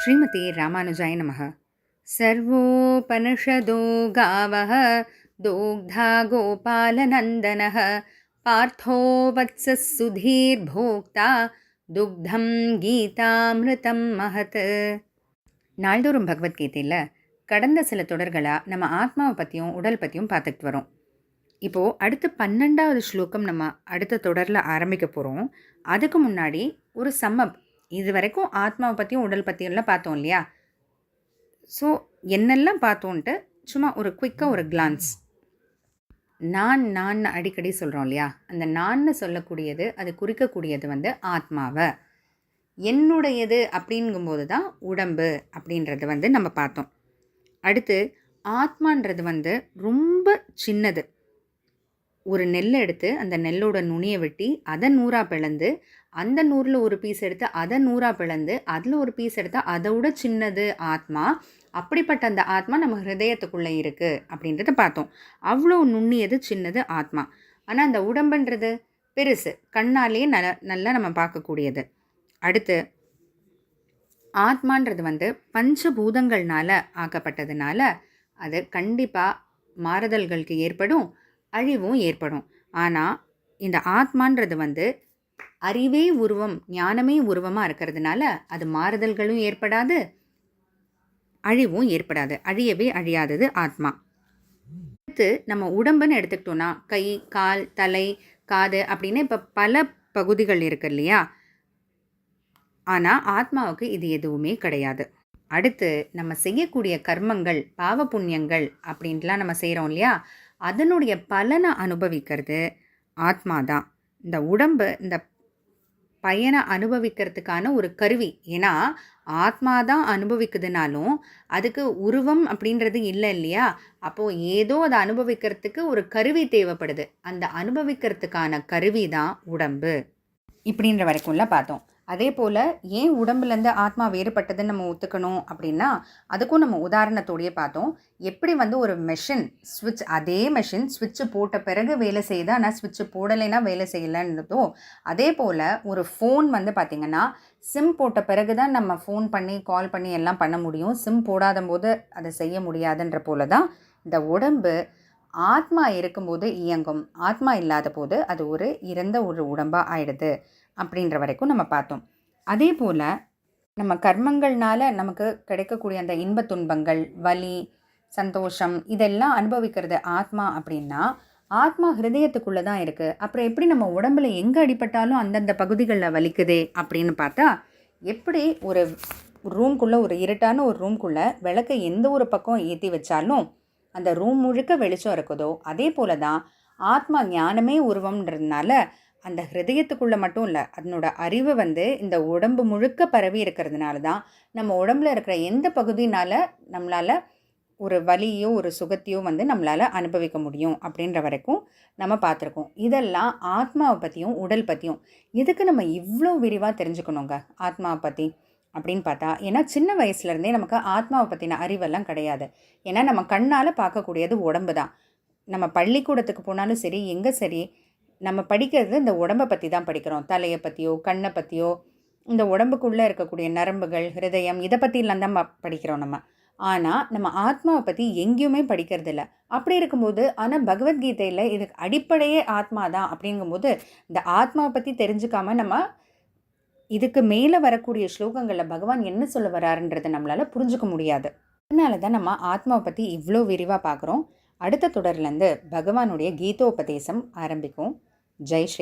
ஸ்ரீமதி ராமானுஜாய நமः. சர்வோபனிஷதோ காவः தோக்தா கோபாலநந்தனः பார்த்தோ வத்சः சுதீர்போக்தா துக்தம் கீதாமிருதம் மஹத். நாள்தோறும் பகவத்கீதையில் கடந்த சில தொடர்களாக நம்ம ஆத்மாவை பற்றியும் உடல் பற்றியும் பார்த்துக்கிட்டு வரோம். இப்போது அடுத்து 12வது ஸ்லோகம் நம்ம அடுத்த தொடரில் ஆரம்பிக்க போகிறோம். அதுக்கு முன்னாடி ஒரு சம்மப், இது வரைக்கும் ஆத்மாவை பற்றியும் உடல் பற்றியெல்லாம் பார்த்தோம் இல்லையா? ஸோ என்னெல்லாம் பார்த்தோன்ட்டு சும்மா ஒரு குயிக்காக ஒரு கிளான்ஸ். நான் அடிக்கடி சொல்கிறோம் இல்லையா? அந்த நான்னு சொல்லக்கூடியது, அது குறிக்கக்கூடியது ஆத்மாவை. என்னுடையது அப்படிங்கும்போது தான் உடம்பு அப்படின்றது நம்ம பார்த்தோம். அடுத்து ஆத்மான்றது ரொம்ப சின்னது. ஒரு நெல்லை எடுத்து அந்த நெல்லோட நுனியை வெட்டி அதை நூறாக பிளந்து, அந்த நூறில் ஒரு பீஸ் எடுத்து அதை நூறாக பிளந்து, அதில் ஒரு பீஸ் எடுத்தால் அதை விட சின்னது ஆத்மா. அப்படிப்பட்ட அந்த ஆத்மா நம்ம ஹிருதயத்துக்குள்ளே இருக்குது அப்படின்றத பார்த்தோம். அவ்வளோ நுண்ணியது சின்னது ஆத்மா. ஆனால் அந்த உடம்புன்றது பெருசு, கண்ணாலேயே நல்லா நம்ம பார்க்கக்கூடியது. அடுத்து ஆத்மான்றது பஞ்சபூதங்கள்னால ஆக்கப்பட்டதுனால அது கண்டிப்பாக மாறுதல்களுக்கு ஏற்படும், அழிவும் ஏற்படும். ஆனால் இந்த ஆத்மான்றது அறிவே உருவம், ஞானமே உருவமாக இருக்கிறதுனால அது மாறுதல்களும் ஏற்படாது, அழிவும் ஏற்படாது. அழியவே அழியாதது ஆத்மா. அடுத்து நம்ம உடம்புன்னு எடுத்துக்கிட்டோன்னா கை, கால், தலை, காது அப்படின்னு இப்போ பல பகுதிகள் இருக்கு இல்லையா? ஆனால் ஆத்மாவுக்கு இது எதுவுமே கிடையாது. அடுத்து நம்ம செய்யக்கூடிய கர்மங்கள், பாவ புண்ணியங்கள் அப்படின்ட்டுலாம் நம்ம செய்கிறோம் இல்லையா? அதனுடைய பலனை அனுபவிக்கிறது ஆத்மா தான். இந்த உடம்பு இந்த பயனை அனுபவிக்கிறதுக்கான ஒரு கருவி. ஏன்னா ஆத்மா தான் அனுபவிக்குதுனாலும் அதுக்கு உருவம் அப்படின்றது இல்லை இல்லையா? அப்போது ஏதோ அதை அனுபவிக்கிறதுக்கு ஒரு கருவி தேவைப்படுது. அந்த அனுபவிக்கிறதுக்கான கருவி தான் உடம்பு இப்படின்ற வரைக்கும்லாம் பார்த்தோம். அதே போல் ஏன் உடம்புலேருந்து ஆத்மா வேறுபட்டதுன்னு நம்ம ஒத்துக்கணும் அப்படின்னா அதுக்கும் நம்ம உதாரணத்தோடையே பார்த்தோம். எப்படி ஒரு மெஷின் ஸ்விட்ச், அதே மெஷின் ஸ்விட்சு போட்ட பிறகு வேலை செய்யுது, ஆனால் ஸ்விட்சு போடலைன்னா வேலை செய்யலைன்றதோ, அதே போல் ஒரு ஃபோன் பார்த்திங்கன்னா சிம் போட்ட பிறகு தான் நம்ம ஃபோன் பண்ணி கால் பண்ணி எல்லாம் பண்ண முடியும். சிம் போடாத போது அதை செய்ய முடியாதுன்ற போல தான் இந்த உடம்பு ஆத்மா இருக்கும்போது இயங்கும், ஆத்மா இல்லாத போது அது ஒரு இறந்த ஒரு உடம்பாக ஆயிடுது அப்படின்ற வரைக்கும் நம்ம பார்த்தோம். அதே போல் நம்ம கர்மங்கள்னால நமக்கு கிடைக்கக்கூடிய அந்த இன்ப துன்பங்கள், வலி, சந்தோஷம் இதெல்லாம் அனுபவிக்கிறது ஆத்மா அப்படின்னா ஆத்மா ஹிருதயத்துக்குள்ளே தான் இருக்குது. அப்புறம் எப்படி நம்ம உடம்புல எங்கே அடிபட்டாலும் அந்தந்த பகுதிகளில் வலிக்குதே அப்படின்னு பார்த்தா, எப்படி ஒரு ரூம்குள்ளே, ஒரு இருட்டான ஒரு ரூம்குள்ளே விளக்கை எந்த ஒரு பக்கம் ஏற்றி வச்சாலும் அந்த ரூம் முழுக்க வெளிச்சம் இருக்குதோ, அதே போல தான் ஆத்மா ஞானமே உருவம்ன்றதுனால அந்த ஹிருதயத்துக்குள்ளே மட்டும் இல்லை, அதனோட அறிவு இந்த உடம்பு முழுக்க பரவி இருக்கிறதுனால தான் நம்ம உடம்புல இருக்கிற எந்த பகுதினால் நம்மளால் ஒரு வலியோ ஒரு சுகத்தையோ நம்மளால் அனுபவிக்க முடியும் அப்படின்ற வரைக்கும் நம்ம பார்த்துருக்கோம். இதெல்லாம் ஆத்மாவை பற்றியும் உடல் பற்றியும். எதுக்கு நம்ம இவ்வளோ விரிவாக தெரிஞ்சுக்கணுங்க ஆத்மாவை பற்றி அப்படின்னு பார்த்தா, ஏன்னா சின்ன வயசுலேருந்தே நமக்கு ஆத்மாவை பற்றின அறிவெல்லாம் கிடையாது. ஏன்னா நம்ம கண்ணால் பார்க்கக்கூடியது உடம்பு தான். நம்ம பள்ளிக்கூடத்துக்கு போனாலும் சரி, எங்கே சரி, நம்ம படிக்கிறது இந்த உடம்பை பற்றி தான் படிக்கிறோம். தலையை பற்றியோ கண்ணை பற்றியோ, இந்த உடம்புக்குள்ளே இருக்கக்கூடிய நரம்புகள், ஹிருதயம், இதை பற்றிலாம் தான் படிக்கிறோம் நம்ம. ஆனால் நம்ம ஆத்மாவை பற்றி எங்கேயுமே படிக்கிறது இல்லை. அப்படி இருக்கும்போது ஆனால் பகவத்கீதையில் இதுக்கு அடிப்படையே ஆத்மா தான் அப்படிங்கும்போது இந்த ஆத்மாவை பற்றி தெரிஞ்சுக்காமல் நம்ம இதுக்கு மேலே வரக்கூடிய ஸ்லோகங்களில் பகவான் என்ன சொல்ல வராருன்றதை நம்மளால் புரிஞ்சுக்க முடியாது. அதனால தான் நம்ம ஆத்மாவை பற்றி இவ்வளோ விரிவாக பார்க்குறோம். அடுத்த தொடர்லேருந்து பகவானுடைய கீதோபதேசம் ஆரம்பிக்கும். ஜெய் ஸ்ரீ